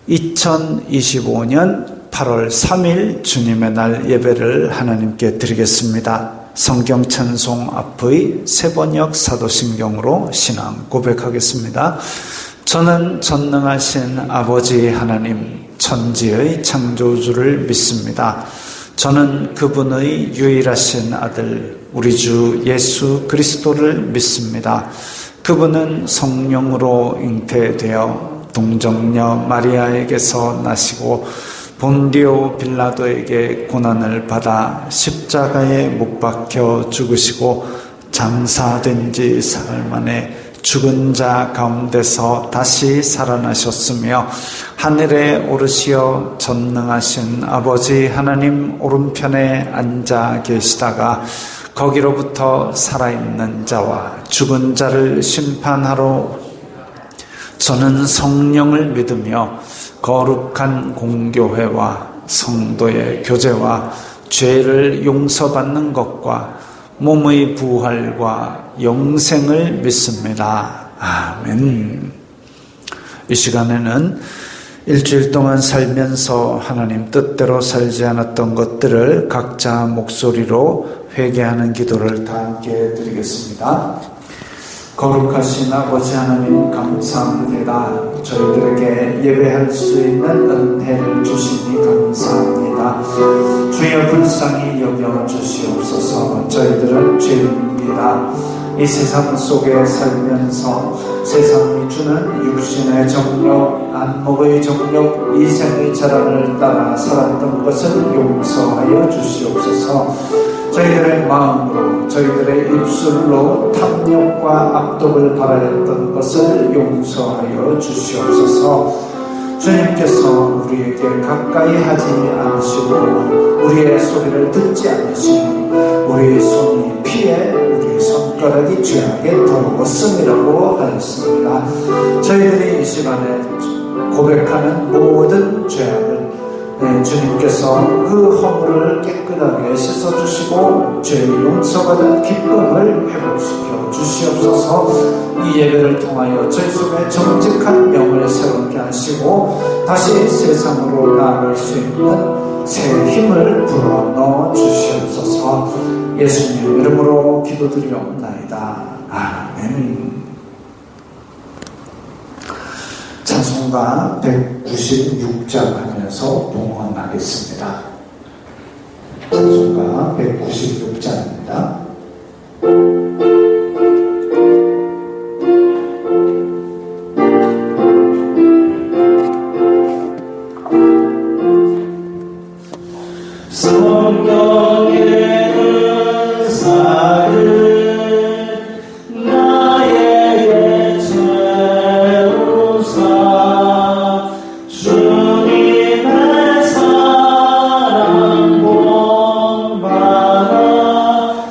2025년 8월 3일 주님의 날 예배를 하나님께 드리겠습니다. 성경 찬송 앞의 세번역 사도신경으로 신앙 고백하겠습니다. 저는 전능하신 아버지 하나님 천지의 창조주를 믿습니다. 저는 그분의 유일하신 아들 우리 주 예수 그리스도를 믿습니다. 그분은 성령으로 잉태되어 동정녀 마리아에게서 나시고 본디오 빌라도에게 고난을 받아 십자가에 못 박혀 죽으시고 장사된 지 사흘 만에 죽은 자 가운데서 다시 살아나셨으며 하늘에 오르시어 전능하신 아버지 하나님 오른편에 앉아 계시다가 거기로부터 살아있는 자와 죽은 자를 심판하러 저는 성령을 믿으며 거룩한 공교회와 성도의 교제와 죄를 용서받는 것과 몸의 부활과 영생을 믿습니다. 아멘. 이 시간에는 일주일 동안 살면서 하나님 뜻대로 살지 않았던 것들을 각자 목소리로 회개하는 기도를 다 함께 드리겠습니다. 거룩하신 아버지 하나님 감사합니다. 저희들에게 예배할 수 있는 은혜를 주시니 감사합니다. 주여 불쌍히 여겨주시옵소서. 저희들은 죄인입니다. 이 세상 속에 살면서 세상이 주는 육신의 정욕, 안목의 정욕, 이생의 자랑을 따라 살았던 것을 용서하여 주시옵소서. 저희들의 마음으로 저희들의 입술로 탐욕과 악독을 바라였던 것을 용서하여 주시옵소서. 주님께서 우리에게 가까이 하지 않으시고 우리의 소리를 듣지 않으시니 우리의 손이 피해 우리의 손가락이 죄악에 더러웠음이라고 하였습니다. 저희들이 이 시간에 고백하는 모든 죄악을 주님께서 그 허물을 깨끗하게 씻어주시고 죄의 용서받은 기쁨을 회복시켜 주시옵소서. 이 예배를 통하여 저희 속에 정직한 명을 새롭게 하시고 다시 세상으로 나아갈 수 있는 새 힘을 불어넣어 주시옵소서. 예수님 이름으로 기도드리옵나이다. 아멘. 찬송가 196장 하면서 봉헌하겠습니다. 찬송가 196장입니다. 주님의 사랑 본받아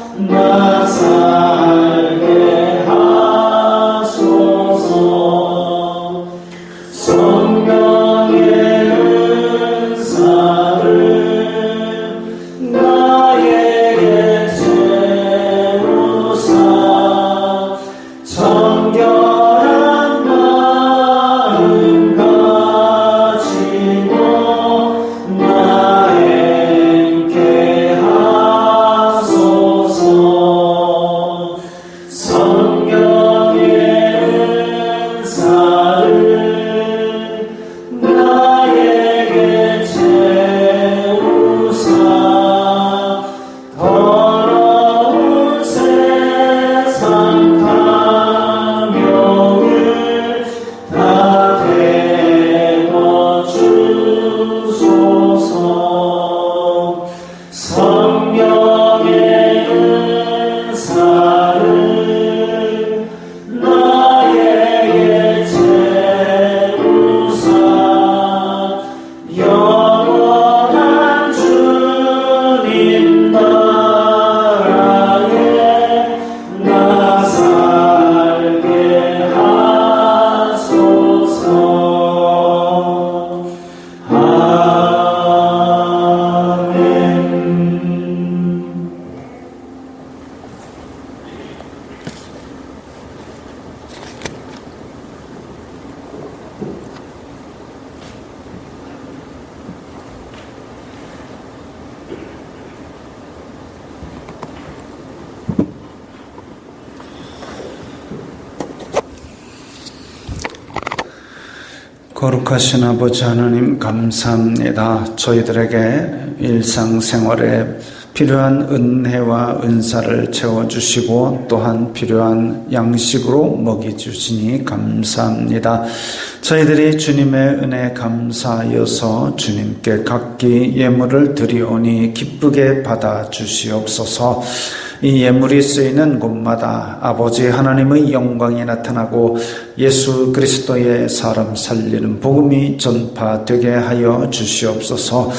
거룩하신 아버지 하나님 감사합니다. 저희들에게 일상생활에 필요한 은혜와 은사를 채워주시고 또한 필요한 양식으로 먹여주시니 감사합니다. 저희들이 주님의 은혜 감사하여서 주님께 각기 예물을 드리오니 기쁘게 받아주시옵소서. 이 예물이 쓰이는 곳마다 아버지 하나님의 영광이 나타나고 예수 그리스도의 사람 살리는 복음이 전파되게 하여 주시옵소서.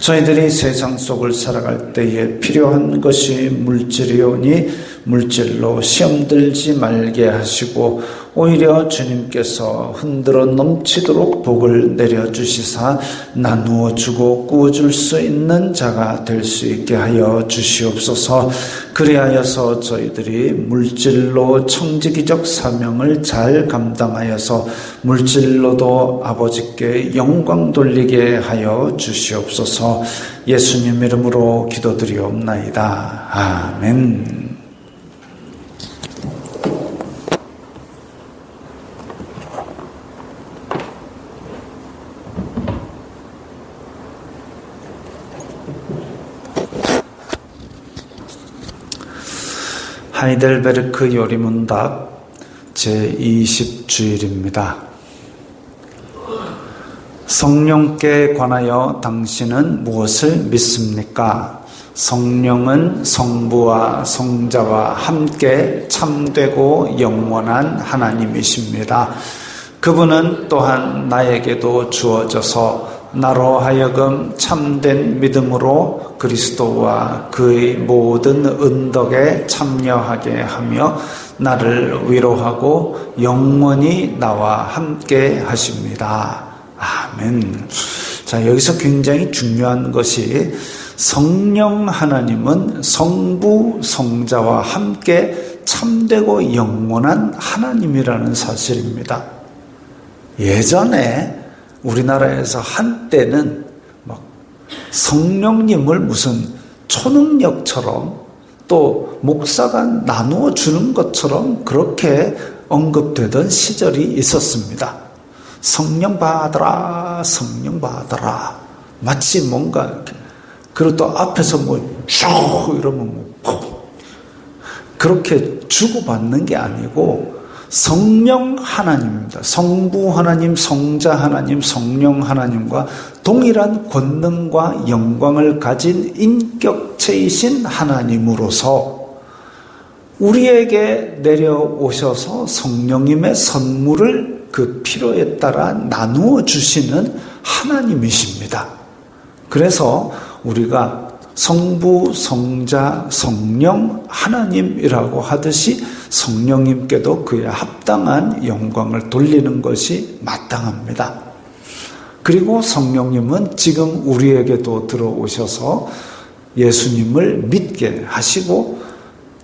저희들이 세상 속을 살아갈 때에 필요한 것이 물질이오니 물질로 시험 들지 말게 하시고 오히려 주님께서 흔들어 넘치도록 복을 내려주시사 나누어 주고 꾸어줄 수 있는 자가 될 수 있게 하여 주시옵소서. 그리하여서 저희들이 물질로 청지기적 사명을 잘 감당하여서 물질로도 아버지께 영광 돌리게 하여 주시옵소서. 예수님 이름으로 기도드리옵나이다. 아멘. 하이델베르크 요리문답 제20주일입니다. 성령께 관하여 당신은 무엇을 믿습니까? 성령은 성부와 성자와 함께 참되고 영원한 하나님이십니다. 그분은 또한 나에게도 주어져서 나로 하여금 참된 믿음으로 그리스도와 그의 모든 은덕에 참여하게 하며 나를 위로하고 영원히 나와 함께 하십니다. 아멘. 자, 여기서 굉장히 중요한 것이 성령 하나님은 성부, 성자와 함께 참되고 영원한 하나님이라는 사실입니다. 예전에 우리나라에서 한때는 막 성령님을 무슨 초능력처럼 또 목사가 나누어 주는 것처럼 그렇게 언급되던 시절이 있었습니다. 성령 받아라, 성령 받아라. 마치 뭔가 이렇게. 그리고 또 앞에서 슉 이러면 그렇게 주고받는 게 아니고 성령 하나님입니다. 성부 하나님, 성자 하나님, 성령 하나님과 동일한 권능과 영광을 가진 인격체이신 하나님으로서 우리에게 내려오셔서 성령님의 선물을 그 필요에 따라 나누어 주시는 하나님이십니다. 그래서 우리가 성부, 성자, 성령 하나님이라고 하듯이 성령님께도 그에 합당한 영광을 돌리는 것이 마땅합니다. 그리고 성령님은 지금 우리에게도 들어오셔서 예수님을 믿게 하시고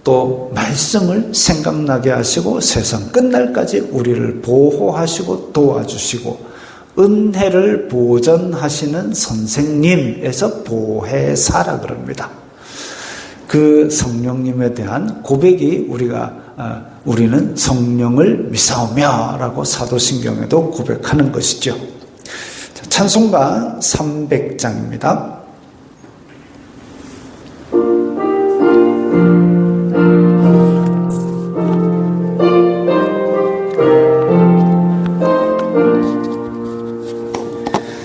또 말씀을 생각나게 하시고 세상 끝날까지 우리를 보호하시고 도와주시고 은혜를 보전하시는 선생님에서 보혜사라 그럽니다. 그 성령님에 대한 고백이 우리는 성령을 미사오며라고 사도신경에도 고백하는 것이죠. 찬송가 300장입니다.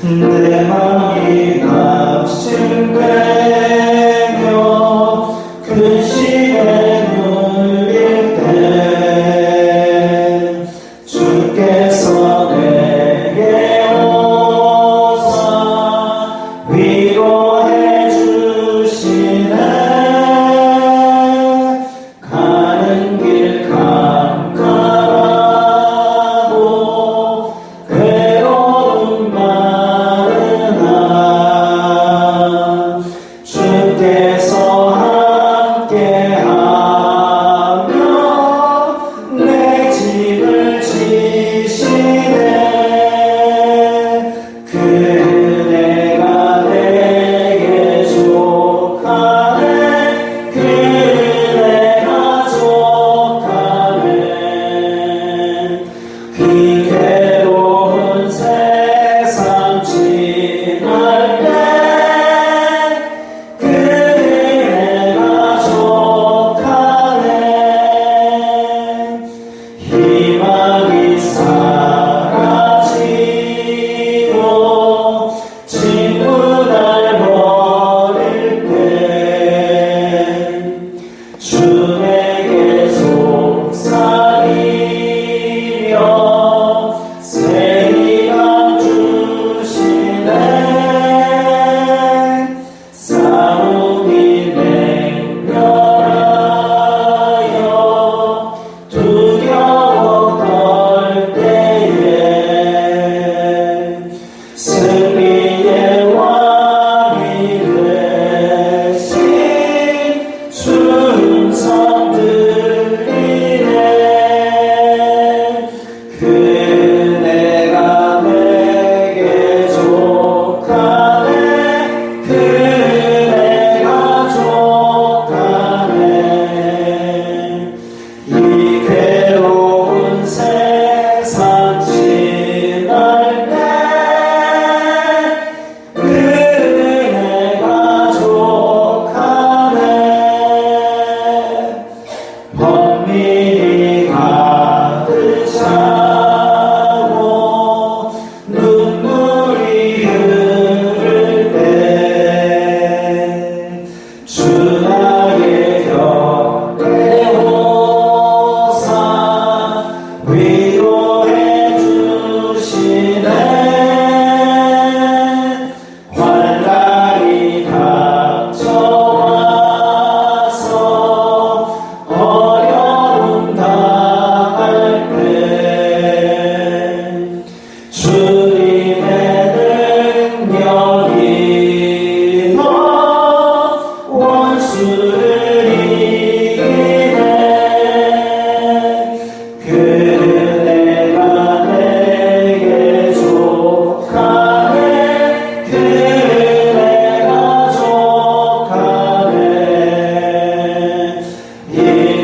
내 마음이 낙심되며 근심에 눌릴 때 주께서 내게 오사 위로해 주시네. 가는 길 캄캄하고 괴로운 주께서 함께 주 내게 속삭이며 새 희망 주시네. 싸움이 맹렬하여 두려워 떨 때에 승리의 왕이 되신 주 음성 들리네. 그네가 내게 족하네. 그네가 족하네. 이 괴로운 세상 지날 때 그네가 족하네. 번민이 가득 차고 눈물이 흐를 때 주 나의 곁에 오사 위로해 주시네. 환난이 닥쳐와서 어려움 당할 때 주님의 능력이 너 원수를 이기네. 그네가 내게 족하네. 그네가 족하네. 이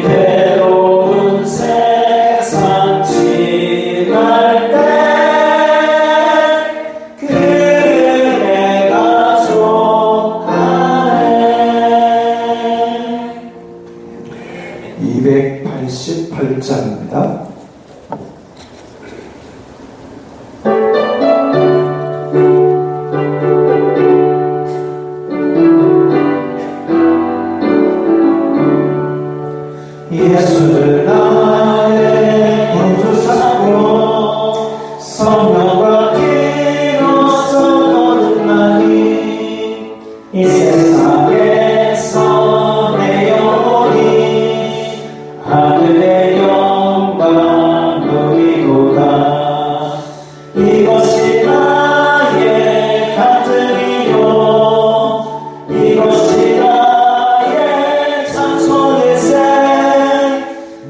괴로운 세상 지날 때 그네가 족하네. 288장입니다. 예수를 나의 구주 삼고 성령과 피로써 거듭나니 이 세상에서 내 영혼이 하늘의 영광 누리도다. 이것이 나의 간증이요 이것이 나의 찬송일세.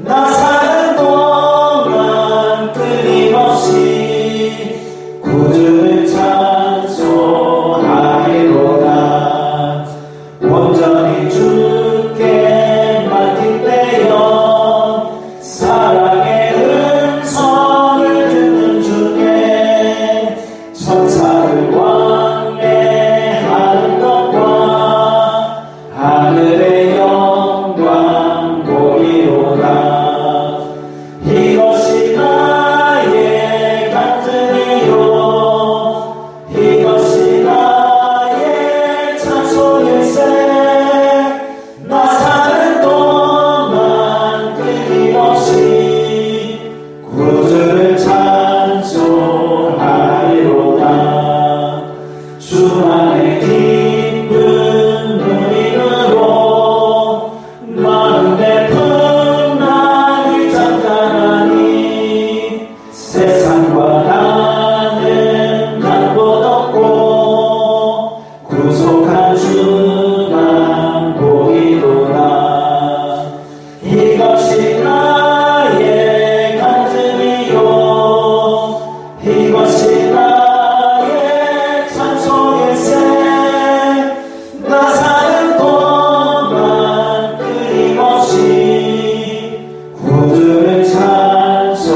나 사는 동안 끊임없이 구주를 찬송하리로다. 온전히 주께 맡긴대요. 사랑의 음성을 듣는 중에 천사를 왕래하는 것과 하늘의 영광 보이로다. 이것이 나의 간증이요 이것이 나의 찬송일세. 나 사는 동안 끊임없이 구주를 찬송하리로다. 주만의 기쁜 누림으로 마음의 풍랑이 잠잠하니 세상과 나는 간 곳 없고 구속한 주만 보이도다. 이것이 나의 간증이요 이것이 나의 찬송일세. 나 사는 동안 끊임없이 구주를 찬송하리로다.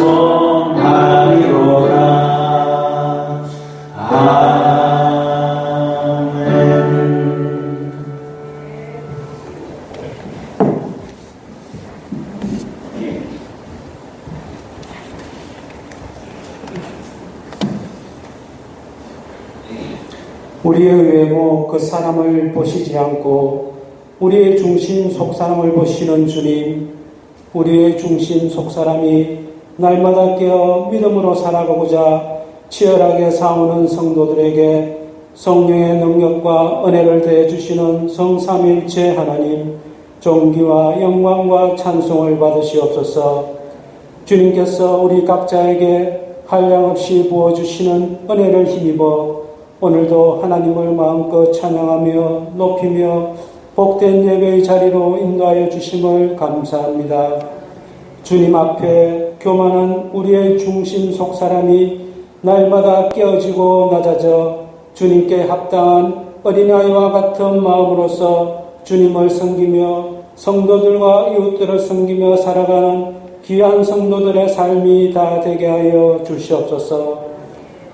아멘. 우리의 외모 그 사람을 보시지 않고 우리의 중심 속사람을 보시는 주님, 우리의 중심 속사람이 날마다 깨어 믿음으로 살아가고자 치열하게 싸우는 성도들에게 성령의 능력과 은혜를 더해주시는 성삼위일체 하나님, 존귀와 영광과 찬송을 받으시옵소서. 주님께서 우리 각자에게 한량없이 부어주시는 은혜를 힘입어 오늘도 하나님을 마음껏 찬양하며 높이며 복된 예배의 자리로 인도하여 주심을 감사합니다. 주님 앞에 교만한 우리의 중심 속 사람이 날마다 깨어지고 낮아져 주님께 합당한 어린아이와 같은 마음으로서 주님을 섬기며 성도들과 이웃들을 섬기며 살아가는 귀한 성도들의 삶이 다 되게 하여 주시옵소서.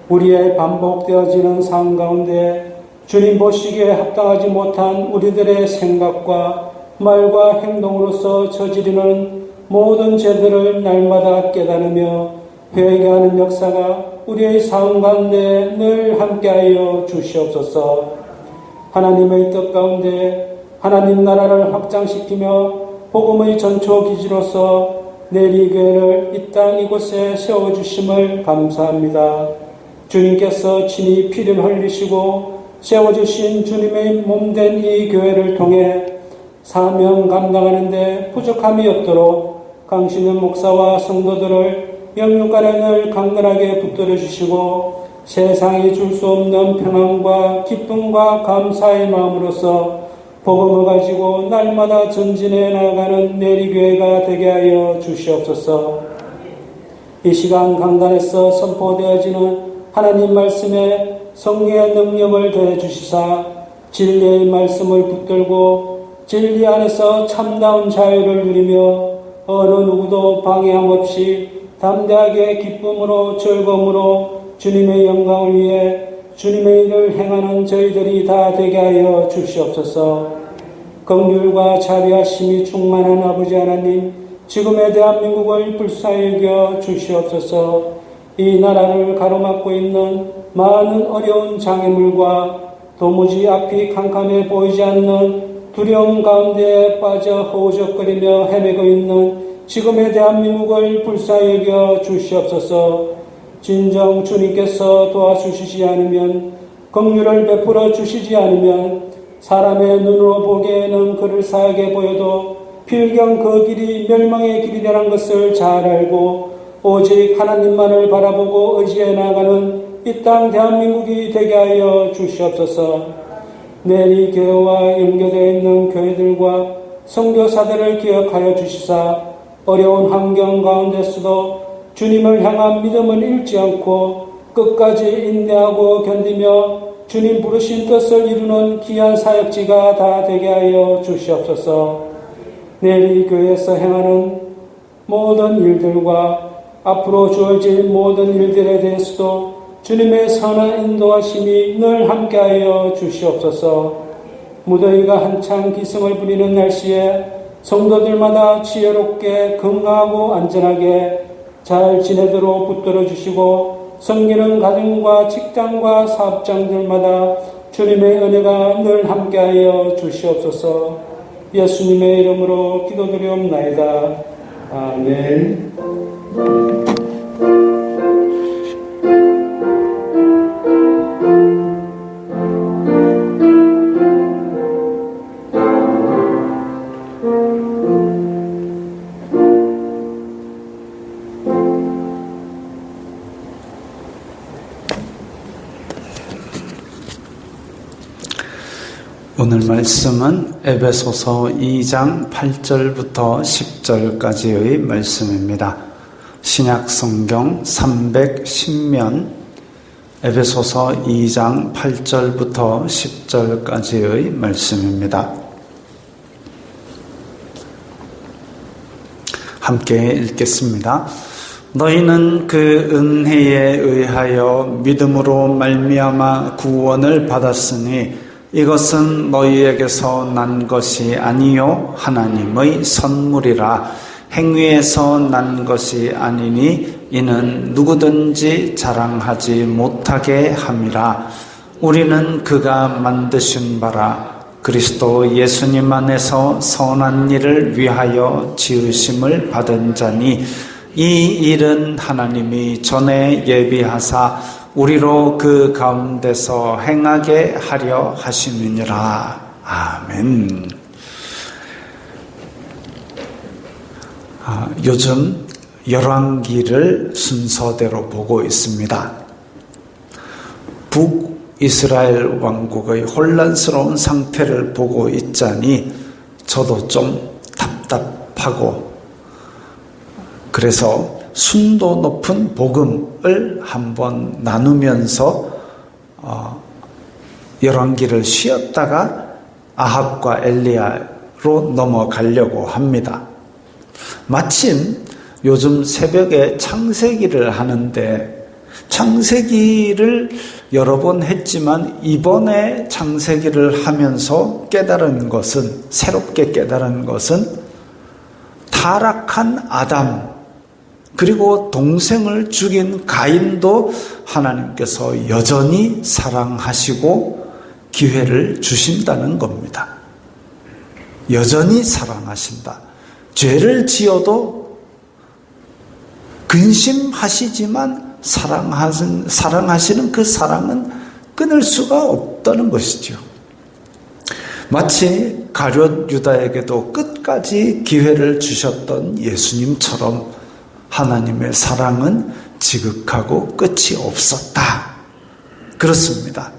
우리의 반복되어지는 삶 가운데 주님 보시기에 합당하지 못한 우리들의 생각과 말과 행동으로서 저지르는 모든 죄들을 날마다 깨달으며 회개하는 역사가 우리의 삶 가운데 늘 함께하여 주시옵소서. 하나님의 뜻 가운데 하나님 나라를 확장시키며 복음의 전초기지로서 내리교회를 이 땅 이곳에 세워주심을 감사합니다. 주님께서 친히 피를 흘리시고 세워주신 주님의 몸된 이 교회를 통해 사명 감당하는 데 부족함이 없도록 강신현 목사와 성도들을 영육 아래 늘 강건하게 붙들어 주시고 세상이 줄 수 없는 평안과 기쁨과 감사의 마음으로서 복음을 가지고 날마다 전진해 나아가는 내리교회가 되게 하여 주시옵소서. 이 시간 강단에서 선포되어지는 하나님 말씀에 성령의 능력을 더해 주시사 진리의 말씀을 붙들고 진리 안에서 참다운 자유를 누리며 어느 누구도 방해함 없이 담대하게 기쁨으로 즐거움으로 주님의 영광을 위해 주님의 일을 행하는 저희들이 다 되게 하여 주시옵소서. 긍휼과 자비하심이 충만한 아버지 하나님, 지금의 대한민국을 불쌍히 여겨 주시옵소서. 이 나라를 가로막고 있는 많은 어려운 장애물과 도무지 앞이 캄캄해 보이지 않는 두려움 가운데 빠져 허우적거리며 헤매고 있는 지금의 대한민국을 불쌍히 여겨 주시옵소서. 진정 주님께서 도와주시지 않으면, 긍휼을 베풀어 주시지 않으면 사람의 눈으로 보기에는 그럴싸하게 보여도 필경 그 길이 멸망의 길이라는 것을 잘 알고 오직 하나님만을 바라보고 의지해 나가는 이 땅 대한민국이 되게 하여 주시옵소서. 내리 교회와 연결되어 있는 교회들과 선교사들을 기억하여 주시사 어려운 환경 가운데서도 주님을 향한 믿음을 잃지 않고 끝까지 인내하고 견디며 주님 부르신 뜻을 이루는 귀한 사역지가 다 되게 하여 주시옵소서. 내리 교회에서 행하는 모든 일들과 앞으로 주어질 모든 일들에 대해서도 주님의 선한 인도하심이 늘 함께하여 주시옵소서. 무더위가 한창 기승을 부리는 날씨에 성도들마다 지혜롭게 건강하고 안전하게 잘 지내도록 붙들어 주시고 섬기는 가정과 직장과 사업장들마다 주님의 은혜가 늘 함께하여 주시옵소서. 예수님의 이름으로 기도드리옵나이다. 아멘. 오늘 말씀은 에베소서 2장 8절부터 10절까지의 말씀입니다. 신약성경 310면 에베소서 2장 8절부터 10절까지의 말씀입니다. 함께 읽겠습니다. 너희는 그 은혜에 의하여 믿음으로 말미암아 구원을 받았으니 이것은 너희에게서 난 것이 아니요 하나님의 선물이라. 행위에서 난 것이 아니니 이는 누구든지 자랑하지 못하게 함이라. 우리는 그가 만드신 바라. 그리스도 예수님 안에서 선한 일을 위하여 지으심을 받은 자니 이 일은 하나님이 전에 예비하사 우리로 그 가운데서 행하게 하려 하심이니라. 아멘. 요즘 열왕기를 순서대로 보고 있습니다. 북이스라엘 왕국의 혼란스러운 상태를 보고 있자니 저도 좀 답답하고, 그래서 순도 높은 복음을 한번 나누면서 열왕기를 쉬었다가 아합과 엘리야로 넘어가려고 합니다. 마침 요즘 새벽에 창세기를 하는데, 창세기를 여러 번 했지만 이번에 창세기를 하면서 깨달은 것은, 새롭게 깨달은 것은 타락한 아담, 그리고 동생을 죽인 가인도 하나님께서 여전히 사랑하시고 기회를 주신다는 겁니다. 여전히 사랑하신다. 죄를 지어도 근심하시지만 사랑하시는 그 사랑은 끊을 수가 없다는 것이죠. 마치 가룟 유다에게도 끝까지 기회를 주셨던 예수님처럼 하나님의 사랑은 지극하고 끝이 없었다. 그렇습니다.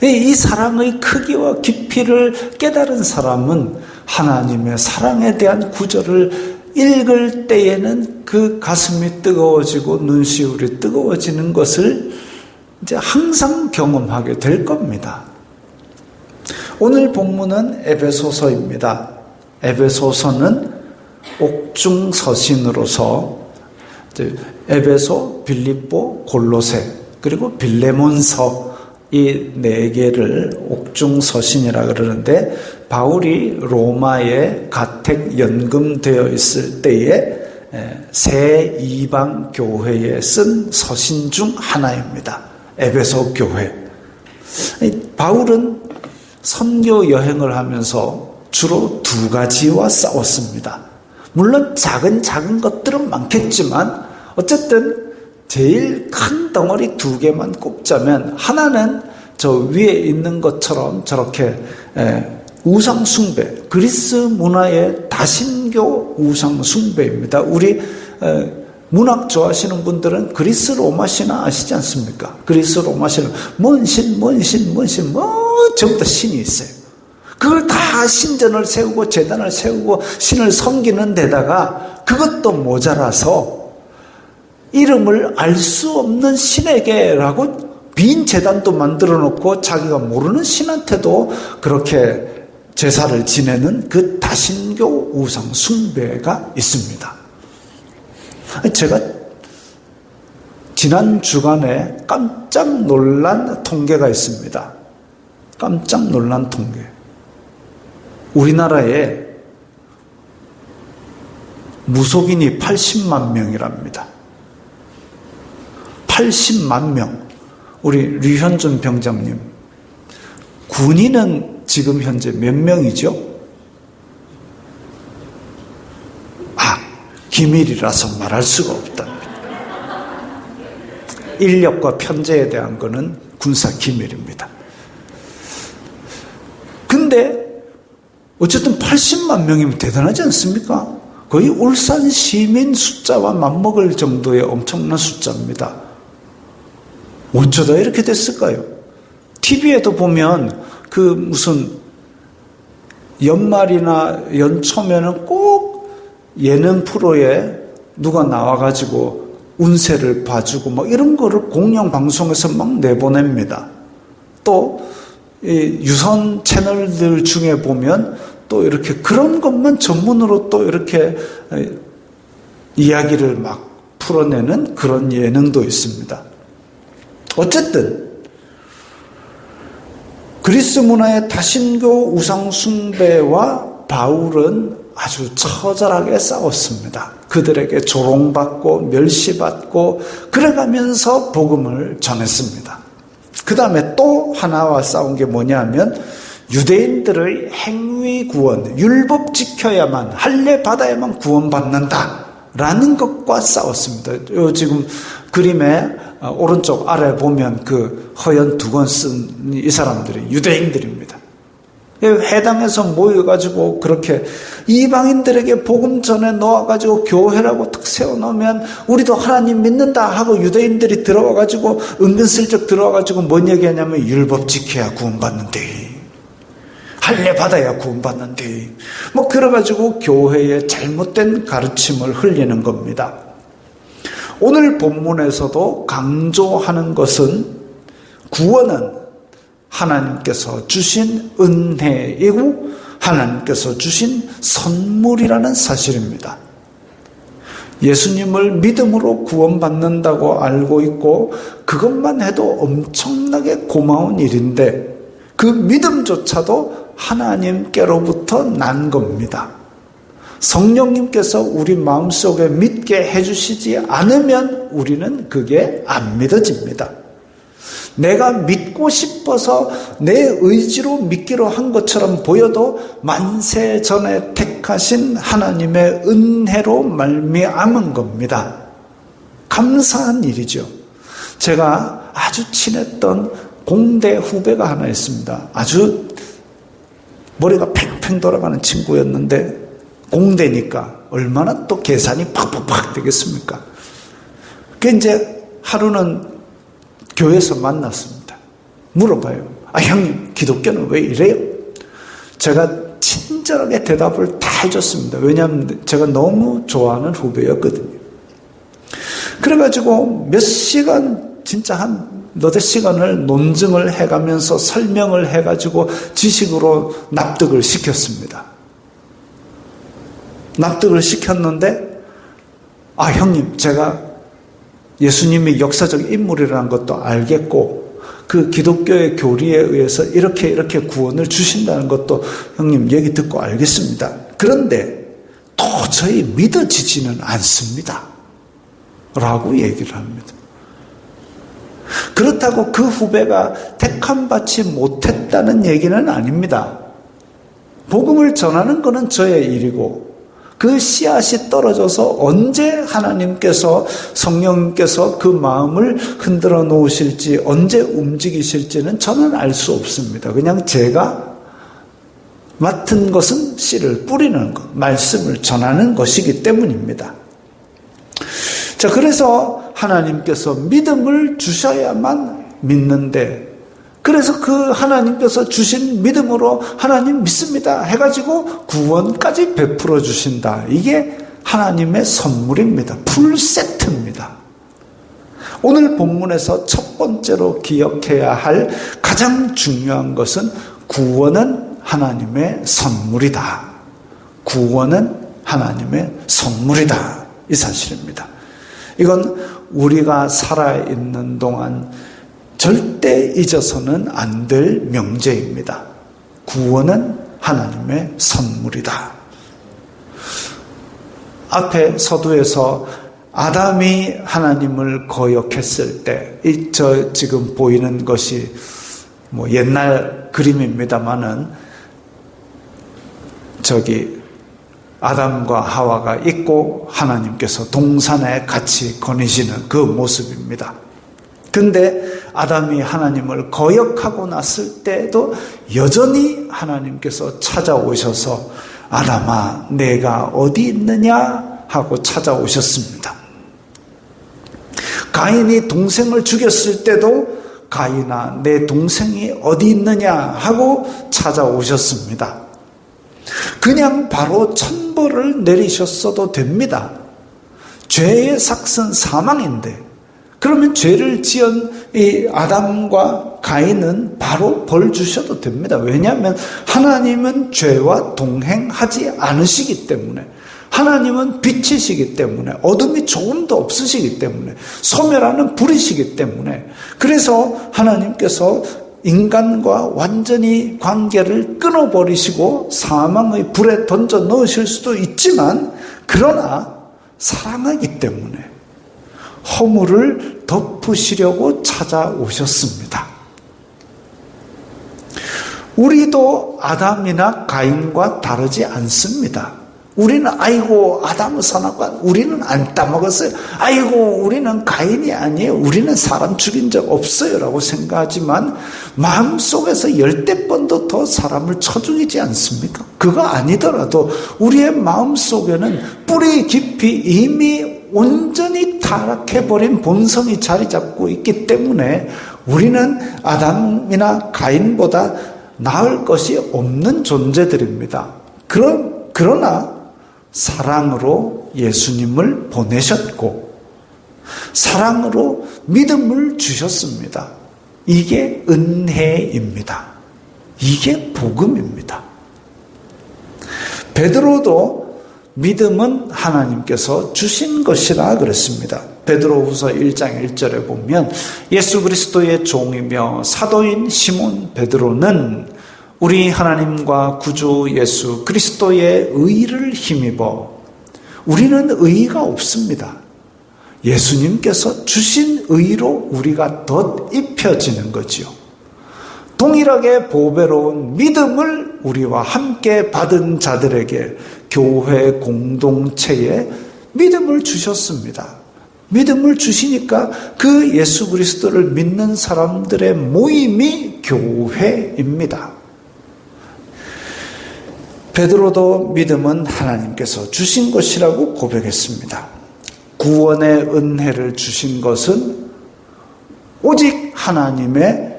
이 사랑의 크기와 깊이를 깨달은 사람은 하나님의 사랑에 대한 구절을 읽을 때에는 그 가슴이 뜨거워지고 눈시울이 뜨거워지는 것을 이제 항상 경험하게 될 겁니다. 오늘 본문은 에베소서입니다. 에베소서는 옥중서신으로서 에베소, 빌립보, 골로새, 그리고 빌레몬서 이 네 개를 옥중서신이라 그러는데, 바울이 로마에 가택 연금되어 있을 때에 새 이방 교회에 쓴 서신 중 하나입니다. 에베소 교회. 바울은 선교 여행을 하면서 주로 두 가지와 싸웠습니다. 물론 작은 것들은 많겠지만 어쨌든 제일 큰 덩어리 두 개만 꼽자면, 하나는 저 위에 있는 것처럼 저렇게 우상 숭배, 그리스 문화의 다신교 우상 숭배입니다. 우리 문학 좋아하시는 분들은 그리스 로마 신화 아시지 않습니까? 그리스 로마 신화 뭔 신 전부 다 신이 있어요. 그걸 다 신전을 세우고 제단을 세우고 신을 섬기는 데다가 그것도 모자라서 이름을 알 수 없는 신에게라고 빈 제단도 만들어 놓고 자기가 모르는 신한테도 그렇게 제사를 지내는 그 다신교 우상 숭배가 있습니다. 제가 지난 주간에 깜짝 놀란 통계가 있습니다. 깜짝 놀란 통계. 우리나라에 무속인이 80만 명이랍니다. 80만 명. 우리 류현준 병장님, 군인은 지금 현재 몇 명이죠? 기밀이라서 말할 수가 없답니다. 인력과 편제에 대한 거는 군사 기밀입니다. 근데 어쨌든 80만 명이면 대단하지 않습니까? 거의 울산 시민 숫자와 맞먹을 정도의 엄청난 숫자입니다. 어쩌다 이렇게 됐을까요? TV에도 보면 그 무슨 연말이나 연초면은 꼭 예능 프로에 누가 나와가지고 운세를 봐주고 막 이런 거를 공영방송에서 막 내보냅니다. 또 유선 채널들 중에 보면 또 이렇게 그런 것만 전문으로 또 이렇게 이야기를 막 풀어내는 그런 예능도 있습니다. 어쨌든 그리스 문화의 다신교 우상 숭배와 바울은 아주 처절하게 싸웠습니다. 그들에게 조롱받고 멸시받고 그래가면서 복음을 전했습니다. 그 다음에 또 하나와 싸운 게 뭐냐면 유대인들의 행위 구원, 율법 지켜야만, 할례 받아야만 구원받는다라는 것과 싸웠습니다. 지금 그림의 오른쪽 아래 보면 그 허연 두건 쓴 이 사람들이 유대인들입니다. 회당에서 모여가지고 그렇게 이방인들에게 복음 전해 놓아가지고 교회라고 탁 세워놓으면 우리도 하나님 믿는다 하고 유대인들이 들어와가지고 은근슬쩍 들어와가지고 뭔 얘기하냐면 율법 지켜야 구원받는데, 할례 받아야 구원받는데, 뭐 그래가지고 교회의 잘못된 가르침을 흘리는 겁니다. 오늘 본문에서도 강조하는 것은 구원은 하나님께서 주신 은혜이고 하나님께서 주신 선물이라는 사실입니다. 예수님을 믿음으로 구원받는다고 알고 있고 그것만 해도 엄청나게 고마운 일인데 그 믿음조차도 하나님께로부터 난 겁니다. 성령님께서 우리 마음속에 믿게 해주시지 않으면 우리는 그게 안 믿어집니다. 내가 믿고 싶어서 내 의지로 믿기로 한 것처럼 보여도 만세 전에 택하신 하나님의 은혜로 말미암은 겁니다. 감사한 일이죠. 제가 아주 친했던 공대 후배가 하나 있습니다. 아주 머리가 팽팽 돌아가는 친구였는데 공대니까 얼마나 또 계산이 팍팍팍 되겠습니까? 그 이제 하루는 교회에서 만났습니다. 물어봐요. 형님, 기독교는 왜 이래요? 제가 친절하게 대답을 다 해줬습니다. 왜냐하면 제가 너무 좋아하는 후배였거든요. 그래가지고 몇 시간, 진짜 한 너댓 시간을 논증을 해가면서 설명을 해가지고 지식으로 납득을 시켰습니다. 납득을 시켰는데, 형님, 제가 예수님이 역사적 인물이라는 것도 알겠고 그 기독교의 교리에 의해서 이렇게 구원을 주신다는 것도 형님 얘기 듣고 알겠습니다. 그런데 도저히 믿어지지는 않습니다. 라고 얘기를 합니다. 그렇다고 그 후배가 택함받지 못했다는 얘기는 아닙니다. 복음을 전하는 것은 저의 일이고 그 씨앗이 떨어져서 언제 하나님께서 성령님께서 그 마음을 흔들어 놓으실지 언제 움직이실지는 저는 알 수 없습니다. 그냥 제가 맡은 것은 씨를 뿌리는 것, 말씀을 전하는 것이기 때문입니다. 자, 그래서 하나님께서 믿음을 주셔야만 믿는데 그래서 그 하나님께서 주신 믿음으로 하나님 믿습니다 해가지고 구원까지 베풀어 주신다. 이게 하나님의 선물입니다. 풀 세트입니다. 오늘 본문에서 첫 번째로 기억해야 할 가장 중요한 것은 구원은 하나님의 선물이다. 구원은 하나님의 선물이다. 이 사실입니다. 이건 우리가 살아있는 동안 절대 잊어서는 안 될 명제입니다. 구원은 하나님의 선물이다. 앞에 서두에서 아담이 하나님을 거역했을 때, 저 지금 보이는 것이 뭐 옛날 그림입니다만은 저기 아담과 하와가 있고 하나님께서 동산에 같이 거니시는 그 모습입니다. 근데 아담이 하나님을 거역하고 났을 때도 여전히 하나님께서 찾아오셔서 아담아 내가 어디 있느냐 하고 찾아오셨습니다. 가인이 동생을 죽였을 때도 가인아 내 동생이 어디 있느냐 하고 찾아오셨습니다. 그냥 바로 천벌을 내리셨어도 됩니다. 죄의 삭은 사망인데 그러면 죄를 지은 이 아담과 가인은 바로 벌 주셔도 됩니다. 왜냐하면 하나님은 죄와 동행하지 않으시기 때문에, 하나님은 빛이시기 때문에, 어둠이 조금도 없으시기 때문에, 소멸하는 불이시기 때문에, 그래서 하나님께서 인간과 완전히 관계를 끊어버리시고 사망의 불에 던져 넣으실 수도 있지만, 그러나 사랑하기 때문에 허물을 덮으시려고 찾아오셨습니다. 우리도 아담이나 가인과 다르지 않습니다. 우리는 아이고 아담은 선악과 우리는 안 따먹었어요. 아이고 우리는 가인이 아니에요. 우리는 사람 죽인 적 없어요 라고 생각하지만 마음속에서 10대번도 더 사람을 쳐 죽이지 않습니까? 그거 아니더라도 우리의 마음속에는 뿌리 깊이 이미 온전히 타락해버린 본성이 자리 잡고 있기 때문에 우리는 아담이나 가인보다 나을 것이 없는 존재들입니다. 그러나 사랑으로 예수님을 보내셨고 사랑으로 믿음을 주셨습니다. 이게 은혜입니다. 이게 복음입니다. 베드로도 믿음은 하나님께서 주신 것이라 그랬습니다. 베드로후서 1장 1절에 보면 예수 그리스도의 종이며 사도인 시몬 베드로는 우리 하나님과 구주 예수 그리스도의 의를 힘입어 우리는 의가 없습니다. 예수님께서 주신 의로 우리가 덧입혀지는 거지요. 동일하게 보배로운 믿음을 우리와 함께 받은 자들에게 교회 공동체에 믿음을 주셨습니다. 믿음을 주시니까 그 예수 그리스도를 믿는 사람들의 모임이 교회입니다. 베드로도 믿음은 하나님께서 주신 것이라고 고백했습니다. 구원의 은혜를 주신 것은 오직 하나님의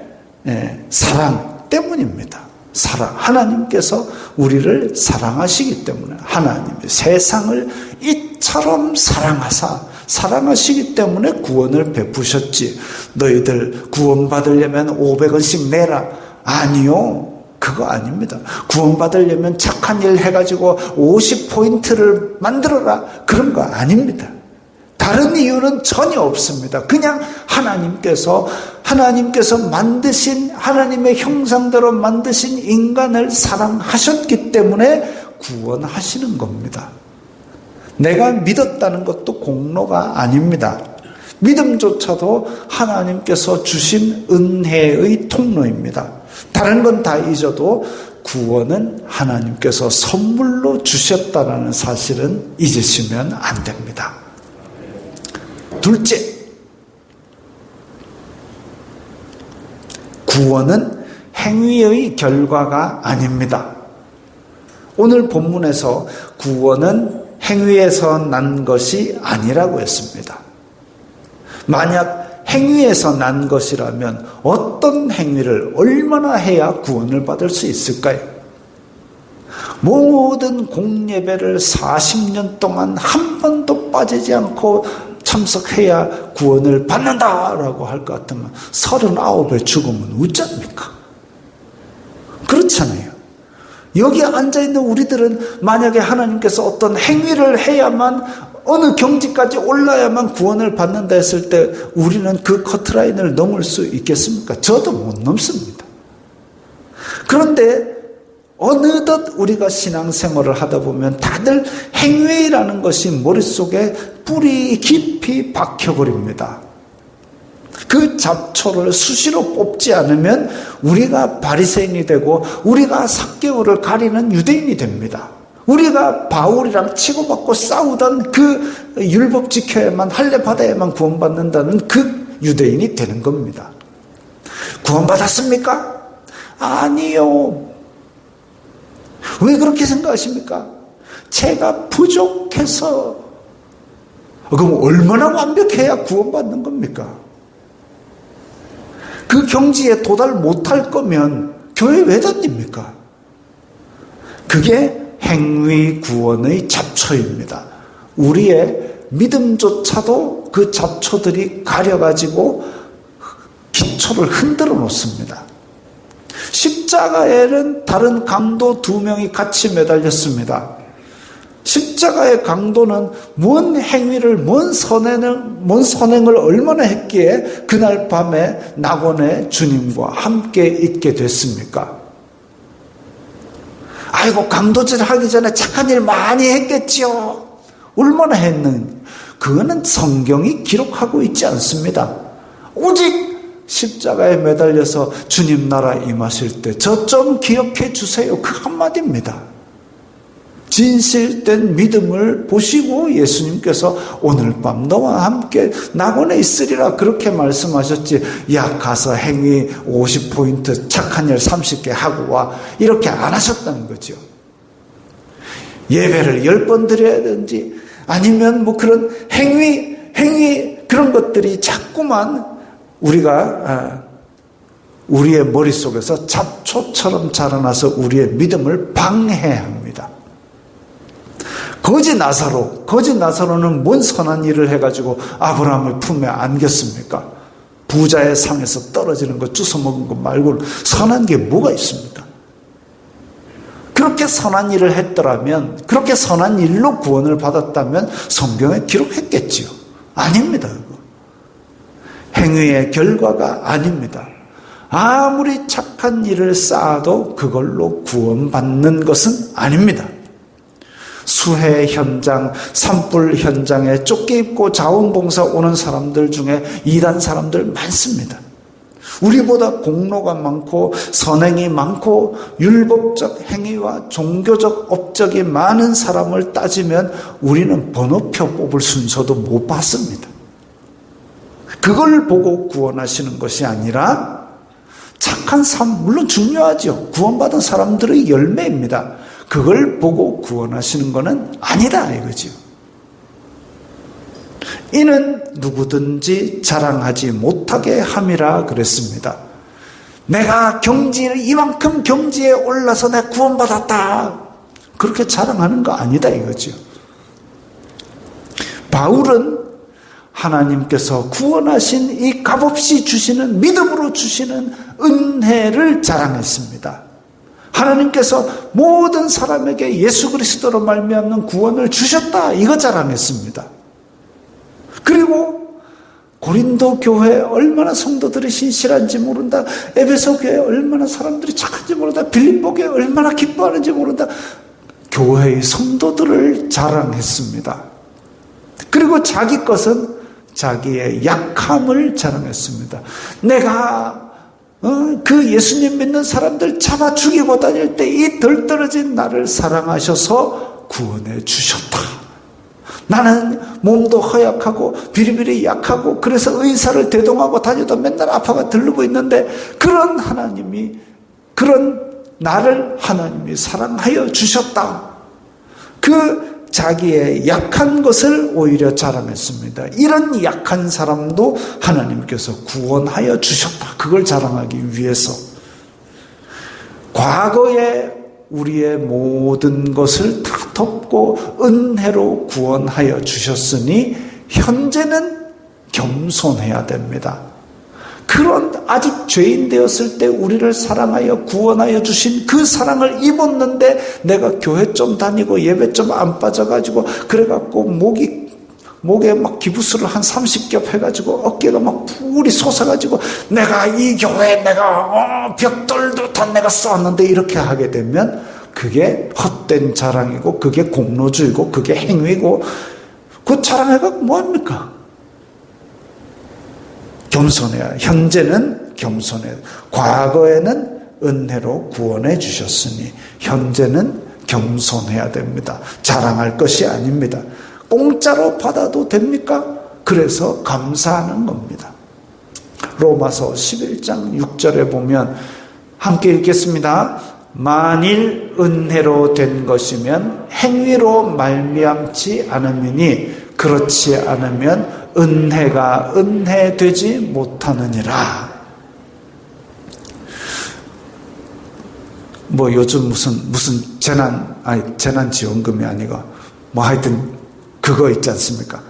사랑 때문입니다. 사랑. 하나님께서 우리를 사랑하시기 때문에 하나님이 세상을 이처럼 사랑하시기 때문에 구원을 베푸셨지. 너희들 구원받으려면 500원씩 내라. 아니요. 그거 아닙니다. 구원받으려면 착한 일 해가지고 50포인트를 만들어라. 그런 거 아닙니다. 다른 이유는 전혀 없습니다. 그냥 하나님께서 만드신 하나님의 형상대로 만드신 인간을 사랑하셨기 때문에 구원하시는 겁니다. 내가 믿었다는 것도 공로가 아닙니다. 믿음조차도 하나님께서 주신 은혜의 통로입니다. 다른 건 다 잊어도 구원은 하나님께서 선물로 주셨다는 사실은 잊으시면 안 됩니다. 둘째, 구원은 행위의 결과가 아닙니다. 오늘 본문에서 구원은 행위에서 난 것이 아니라고 했습니다. 만약 행위에서 난 것이라면 어떤 행위를 얼마나 해야 구원을 받을 수 있을까요? 모든 공예배를 40년 동안 한 번도 빠지지 않고 참석해야 구원을 받는다라고 할 것 같으면 39에 죽으면 어쩝니까? 그렇잖아요. 여기 앉아있는 우리들은 만약에 하나님께서 어떤 행위를 해야만 어느 경지까지 올라야만 구원을 받는다 했을 때 우리는 그 커트라인을 넘을 수 있겠습니까? 저도 못 넘습니다. 그런데 어느덧 우리가 신앙생활을 하다 보면 다들 행위라는 것이 머릿속에 뿌리 깊이 박혀버립니다. 그 잡초를 수시로 뽑지 않으면 우리가 바리새인이 되고 우리가 삭개오를 가리는 유대인이 됩니다. 우리가 바울이랑 치고받고 싸우던 그 율법 지켜야만 할례 받아야만 구원받는다는 그 유대인이 되는 겁니다. 구원받았습니까? 아니요. 왜 그렇게 생각하십니까? 제가 부족해서. 그럼 얼마나 완벽해야 구원받는 겁니까? 그 경지에 도달 못할 거면 교회 왜 다닙니까? 그게 행위 구원의 잡초입니다. 우리의 믿음조차도 그 잡초들이 가려가지고 기초를 흔들어 놓습니다. 십자가에는 다른 강도 2명이 같이 매달렸습니다. 십자가의 강도는 뭔 행위를, 뭔 선행을 얼마나 했기에 그날 밤에 낙원의 주님과 함께 있게 됐습니까? 아이고, 강도질 하기 전에 착한 일 많이 했겠지요. 얼마나 했는? 그거는 성경이 기록하고 있지 않습니다. 오직 십자가에 매달려서 주님 나라 임하실 때 저 좀 기억해 주세요. 그 한마디입니다. 진실된 믿음을 보시고 예수님께서 오늘 밤 너와 함께 낙원에 있으리라 그렇게 말씀하셨지, 야 가서 행위 50포인트 착한 일 30개 하고 와 이렇게 안 하셨다는 거죠. 예배를 10번 드려야 되는지 아니면 뭐 그런 행위 그런 것들이 자꾸만 우리의 머릿속에서 잡초처럼 자라나서 우리의 믿음을 방해합니다. 거지 나사로는 뭔 선한 일을 해가지고 아브라함의 품에 안겼습니까? 부자의 상에서 떨어지는 거 주워먹은 거 말고는 선한 게 뭐가 있습니까? 그렇게 선한 일을 했더라면, 그렇게 선한 일로 구원을 받았다면 성경에 기록했겠지요. 아닙니다. 행위의 결과가 아닙니다. 아무리 착한 일을 쌓아도 그걸로 구원받는 것은 아닙니다. 수해 현장, 산불 현장에 쫓겨 입고 자원봉사 오는 사람들 중에 이단 사람들 많습니다. 우리보다 공로가 많고 선행이 많고 율법적 행위와 종교적 업적이 많은 사람을 따지면 우리는 번호표 뽑을 순서도 못 받습니다. 그걸 보고 구원하시는 것이 아니라 착한 삶, 물론 중요하죠. 구원받은 사람들의 열매입니다. 그걸 보고 구원하시는 것은 아니다 이거죠. 이는 누구든지 자랑하지 못하게 함이라 그랬습니다. 내가 이만큼 경지에 올라서 내가 구원받았다 그렇게 자랑하는 거 아니다 이거죠. 바울은 하나님께서 구원하신 이 값없이 주시는, 믿음으로 주시는 은혜를 자랑했습니다. 하나님께서 모든 사람에게 예수 그리스도로 말미암는 구원을 주셨다 이거 자랑했습니다. 그리고 고린도 교회에 얼마나 성도들이 신실한지 모른다, 에베소 교회에 얼마나 사람들이 착한지 모른다, 빌립보 교회에 얼마나 기뻐하는지 모른다, 교회의 성도들을 자랑했습니다. 그리고 자기 것은 자기의 약함을 자랑했습니다. 내가 그 예수님 믿는 사람들 잡아 죽이고 다닐 때 이 덜 떨어진 나를 사랑하셔서 구원해 주셨다. 나는 몸도 허약하고 비리비리 약하고 그래서 의사를 대동하고 다녀도 맨날 아파가 들르고 있는데 그런 나를 하나님이 사랑하여 주셨다. 그 자기의 약한 것을 오히려 자랑했습니다. 이런 약한 사람도 하나님께서 구원하여 주셨다. 그걸 자랑하기 위해서 과거에 우리의 모든 것을 다 덮고 은혜로 구원하여 주셨으니 현재는 겸손해야 됩니다. 그런 아직 죄인 되었을 때 우리를 사랑하여 구원하여 주신 그 사랑을 입었는데 내가 교회 좀 다니고 예배 좀 안 빠져가지고 그래갖고 목에 막 기부스를 한 30겹 해가지고 어깨가 막 불이 솟아가지고 내가 이 교회 내가 벽돌도 다 내가 쌓았는데 이렇게 하게 되면 그게 헛된 자랑이고 그게 공로주의고 그게 행위고 그 자랑해갖고 뭐합니까? 겸손해야. 현재는 겸손해야. 과거에는 은혜로 구원해 주셨으니 현재는 겸손해야 됩니다. 자랑할 것이 아닙니다. 공짜로 받아도 됩니까? 그래서 감사하는 겁니다. 로마서 11장 6절에 보면 함께 읽겠습니다. 만일 은혜로 된 것이면 행위로 말미암지 않음이니 그렇지 않으면 은혜가 은혜되지 못하느니라. 뭐 요즘 무슨 재난지원금이 아니고 뭐 하여튼 그거 있지 않습니까?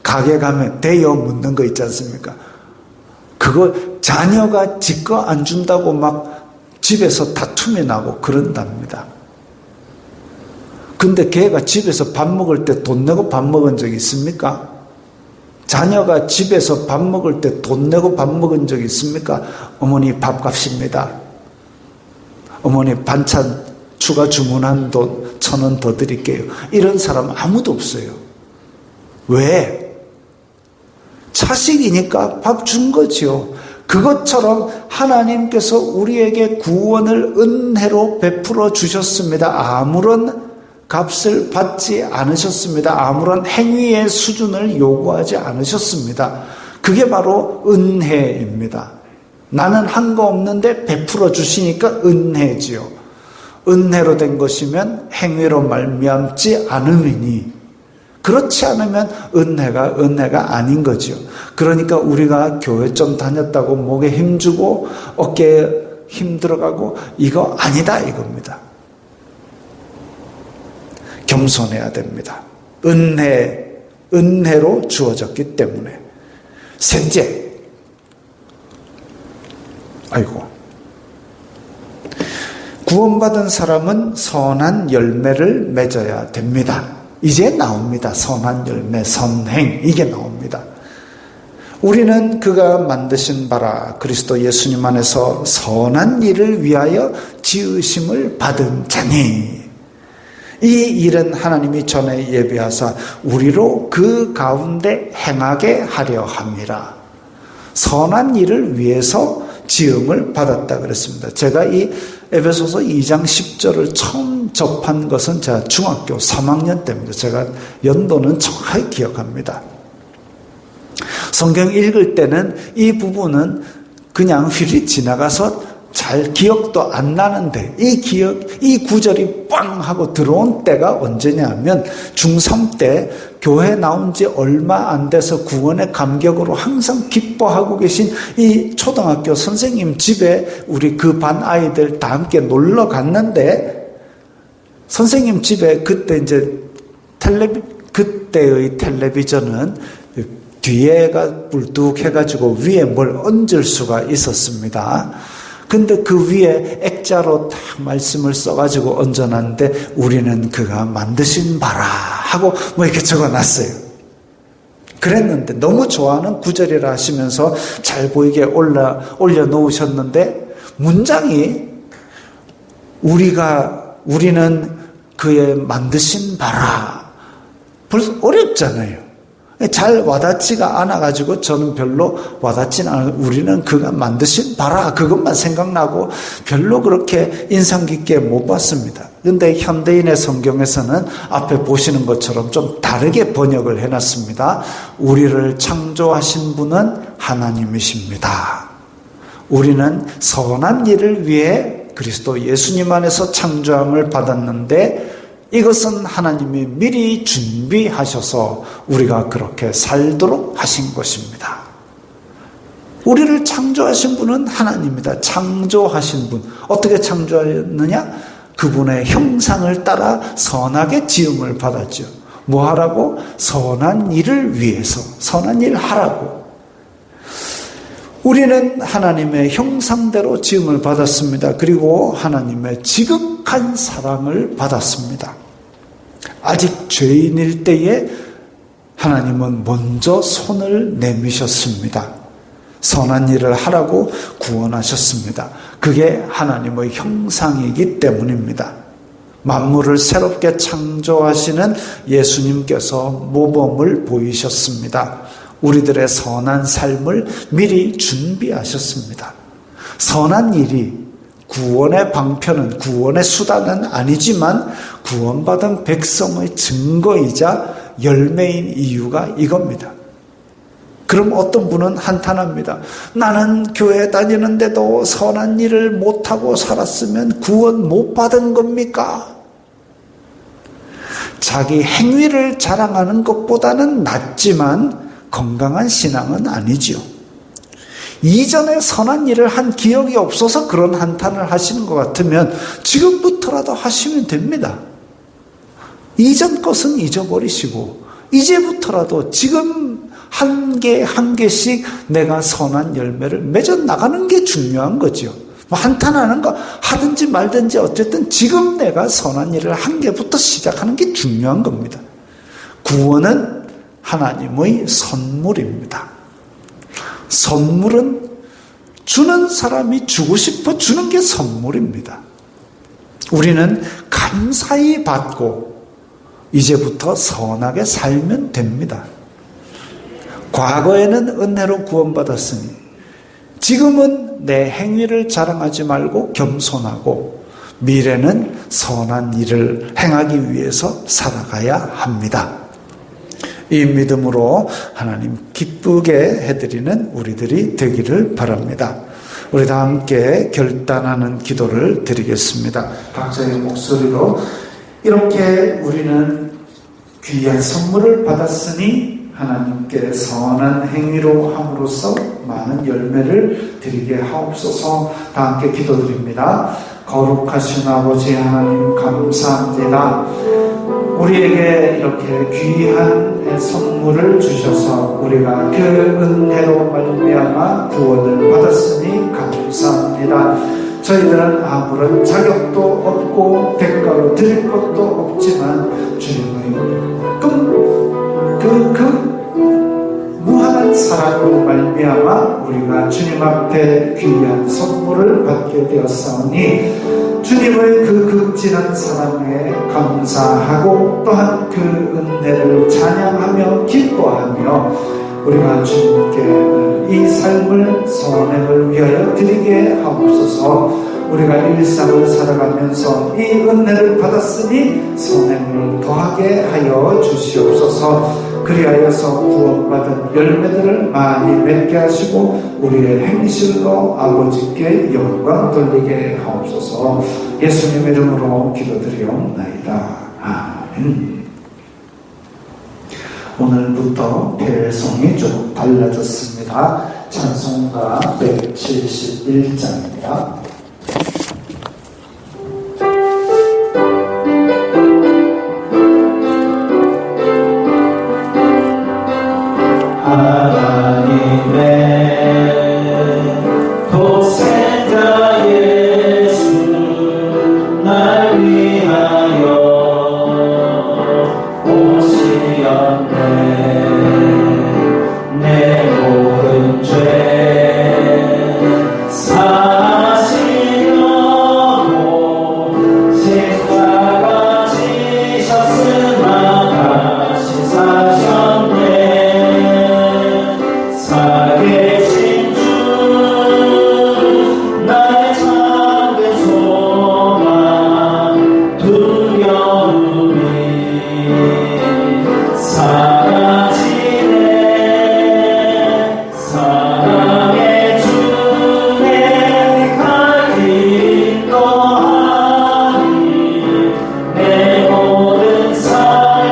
가게 가면 대여 묻는 거 있지 않습니까? 그거 자녀가 지 거 안 준다고 막 집에서 다툼이 나고 그런답니다. 근데 걔가 집에서 밥 먹을 때 돈 내고 밥 먹은 적 있습니까? 자녀가 집에서 밥 먹을 때 돈 내고 밥 먹은 적 있습니까? 어머니 밥값입니다. 어머니 반찬 추가 주문한 돈 1,000원 더 드릴게요. 이런 사람 아무도 없어요. 왜? 자식이니까 밥 준 거지요. 그것처럼 하나님께서 우리에게 구원을 은혜로 베풀어 주셨습니다. 아무런 값을 받지 않으셨습니다. 아무런 행위의 수준을 요구하지 않으셨습니다. 그게 바로 은혜입니다. 나는 한 거 없는데 베풀어 주시니까 은혜지요. 은혜로 된 것이면 행위로 말미암지 않음이니, 그렇지 않으면 은혜가 아닌 거지요. 그러니까 우리가 교회 좀 다녔다고 목에 힘주고 어깨에 힘 들어가고 이거 아니다 이겁니다. 겸손해야 됩니다. 은혜로 주어졌기 때문에. 셋째, 구원받은 사람은 선한 열매를 맺어야 됩니다. 이제 나옵니다. 선한 열매, 선행, 이게 나옵니다. 우리는 그가 만드신 바라 그리스도 예수님 안에서 선한 일을 위하여 지으심을 받은 자니, 이 일은 하나님이 전에 예비하사 우리로 그 가운데 행하게 하려 함이라. 선한 일을 위해서 지음을 받았다 그랬습니다. 제가 이 에베소서 2장 10절을 처음 접한 것은 제가 중학교 3학년 때입니다. 제가 연도는 정확하게 기억합니다. 성경 읽을 때는 이 부분은 그냥 휘리 지나가서 잘 기억도 안 나는데, 이 구절이 빵 하고 들어온 때가 언제냐면 중3 때 교회 나온 지 얼마 안 돼서 구원의 감격으로 항상 기뻐하고 계신 이 초등학교 선생님 집에 우리 그 반 아이들 다 함께 놀러 갔는데, 선생님 집에 그때 이제 그때의 텔레비전은 뒤에가 뿔뚝해가지고 위에 뭘 얹을 수가 있었습니다. 근데 그 위에 액자로 딱 말씀을 써가지고 얹어놨는데, 우리는 그가 만드신 바라 하고 뭐 이렇게 적어놨어요. 그랬는데 너무 좋아하는 구절이라 하시면서 잘 보이게 올려놓으셨는데, 문장이 우리는 그의 만드신 바라, 벌써 어렵잖아요. 잘 와닿지가 않아가지고 저는 별로 와닿지는 않아요. 우리는 그가 만드신 바라, 그것만 생각나고 별로 그렇게 인상 깊게 못 봤습니다. 그런데 현대인의 성경에서는 앞에 보시는 것처럼 좀 다르게 번역을 해놨습니다. 우리를 창조하신 분은 하나님이십니다. 우리는 선한 일을 위해 그리스도 예수님 안에서 창조함을 받았는데, 이것은 하나님이 미리 준비하셔서 우리가 그렇게 살도록 하신 것입니다. 우리를 창조하신 분은 하나님입니다. 창조하신 분, 어떻게 창조하였느냐? 그분의 형상을 따라 선하게 지음을 받았죠. 뭐 하라고? 선한 일을 위해서, 선한 일 하라고. 우리는 하나님의 형상대로 지음을 받았습니다. 그리고 하나님의 지극한 사랑을 받았습니다. 아직 죄인일 때에 하나님은 먼저 손을 내미셨습니다. 선한 일을 하라고 구원하셨습니다. 그게 하나님의 형상이기 때문입니다. 만물을 새롭게 창조하시는 예수님께서 모범을 보이셨습니다. 우리들의 선한 삶을 미리 준비하셨습니다. 선한 일이 구원의 방편은, 구원의 수단은 아니지만 구원받은 백성의 증거이자 열매인 이유가 이겁니다. 그럼 어떤 분은 한탄합니다. 나는 교회 다니는데도 선한 일을 못하고 살았으면 구원 못 받은 겁니까? 자기 행위를 자랑하는 것보다는 낫지만 건강한 신앙은 아니지요. 이전에 선한 일을 한 기억이 없어서 그런 한탄을 하시는 것 같으면 지금부터라도 하시면 됩니다. 이전 것은 잊어버리시고 이제부터라도 지금 한 개씩 내가 선한 열매를 맺어 나가는 게 중요한 거죠. 한탄하는 거 하든지 말든지 어쨌든 지금 내가 선한 일을 한 개부터 시작하는 게 중요한 겁니다. 구원은 하나님의 선물입니다. 선물은 주는 사람이 주고 싶어 주는 게 선물입니다. 우리는 감사히 받고 이제부터 선하게 살면 됩니다. 과거에는 은혜로 구원받았으니 지금은 내 행위를 자랑하지 말고 겸손하고 미래는 선한 일을 행하기 위해서 살아가야 합니다. 이 믿음으로 하나님 기쁘게 해드리는 우리들이 되기를 바랍니다. 우리 다 함께 결단하는 기도를 드리겠습니다. 각자의 목소리로 이렇게 우리는 귀한 선물을 받았으니 하나님께 선한 행위로 함으로써 많은 열매를 드리게 하옵소서. 다 함께 기도드립니다. 거룩하신 아버지 하나님 감사합니다. 우리에게 이렇게 귀한 선물을 주셔서 우리가 그 은혜로 말미암아 구원을 받았으니 감사합니다. 저희들은 아무런 자격도 없고 대가로 드릴 것도 없지만 주님의 무한한 사랑으로 말미암아 우리가 주님 앞에 귀한 선물을 받게 되었사오니 주님의 그 극진한 사랑에 감사하고 또한 그 은혜를 찬양하며 기뻐하며 우리가 주님께 이 삶을 선행을 위하여 드리게 하옵소서. 우리가 일상을 살아가면서 이 은혜를 받았으니 선행을 더하게 하여 주시옵소서. 그리하여서 구원받은 열매들을 많이 맺게 하시고 우리의 행실로 아버지께 영광 돌리게 하옵소서. 예수님의 이름으로 기도드리옵나이다. 아멘. 오늘부터 배송이 좀 달라졌습니다. 찬송가 171장입니다. 하나님의 독생자 예수 날 위하여 오시었네. 내 모든 죄 사시려고 십자가 지셨으나 다시 사셨네. 살아계신 주 나의 참된 소망 두려움이 사라지네. 사랑의 주 내 갈 길 인도하니 내 모든 삶의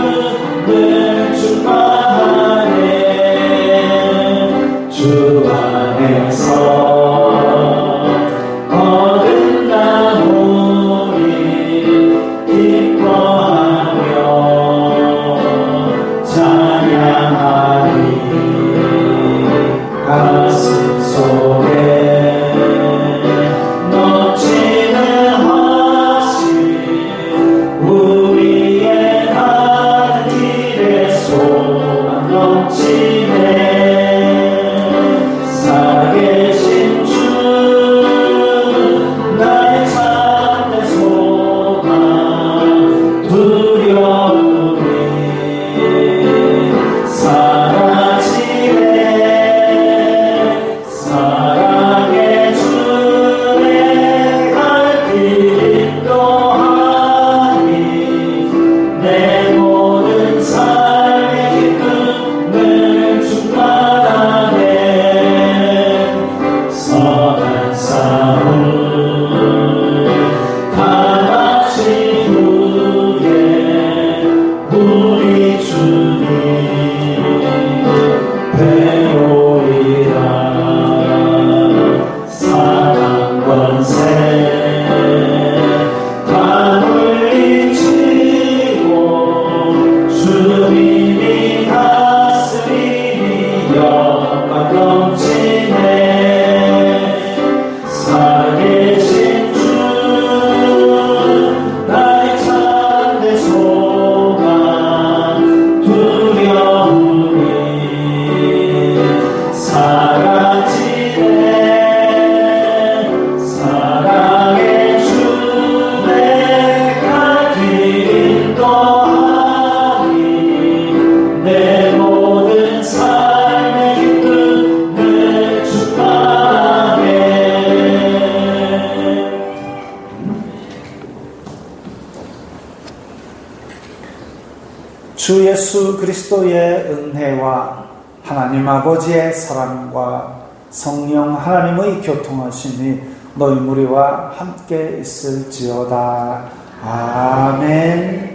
기쁨을 충만하네. 주 안에서 얻은 나무리 기뻐하며 찬양하니 가슴 속에 넘치는 화신 우리의 가는 길에 소망 넘치네. 살아계신 주 나의 참된 소망 두려움이 사라지네. 사랑의 주 내 갈 길 인도하니 내 모든 삶의 기쁨을 충만하네. 선한 싸움 다 마친 후에 우리 주님 배우리라. 사랑 권세 다 물리치고 주님이 다스리니 영광 넘치네. 살아계신 주 나의 참된 소망 두려움이 사라지네. 사랑의 주 내 갈 길 인도하니 예수 그리스도의 은혜와 하나님 아버지의 사랑과 성령 하나님의 교통하심이 너희 무리와 함께 있을지어다. 아멘.